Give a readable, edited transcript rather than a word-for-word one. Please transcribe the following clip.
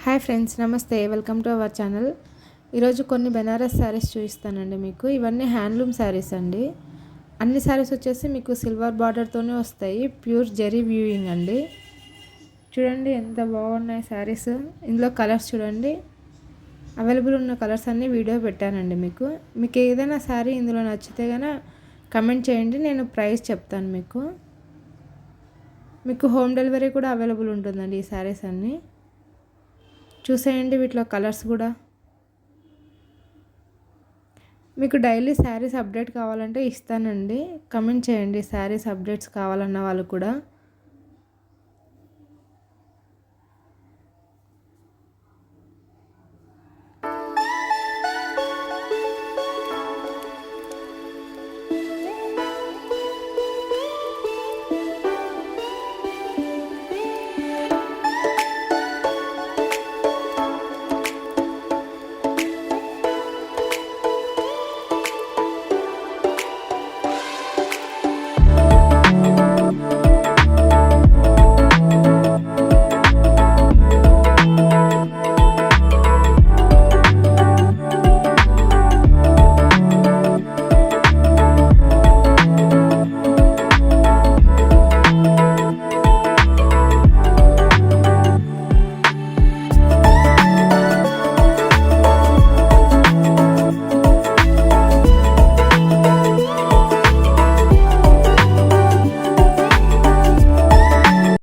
Hi friends, నమస్తే. Welcome to our channel. ఈరోజు కొన్ని బెనారస్ శారీస్ చూపిస్తానండి మీకు. ఇవన్నీ హ్యాండ్లూమ్ శారీస్ అండి. అన్ని శారీస్ వచ్చేసి మీకు సిల్వర్ బార్డర్తోనే వస్తాయి. ప్యూర్ జెరీ వ్యూయింగ్ అండి. చూడండి ఎంత బాగున్నాయి శారీస్. ఇందులో కలర్స్ చూడండి. అవైలబుల్ ఉన్న కలర్స్ అన్నీ వీడియో పెట్టానండి మీకు. మీకు ఏదైనా శారీ ఇందులో నచ్చితే కనుక కమెంట్ చేయండి, నేను ప్రైస్ చెప్తాను మీకు. హోమ్ డెలివరీ కూడా అవైలబుల్ ఉంటుందండి ఈ శారీస్ అన్నీ. చూసేయండి, వీటిలో కలర్స్ కూడా. మీకు డైలీ శారీస్ అప్డేట్ కావాలంటే ఇస్తానండి. కమెంట్ చేయండి శారీస్ అప్డేట్స్ కావాలన్న వాళ్ళు కూడా.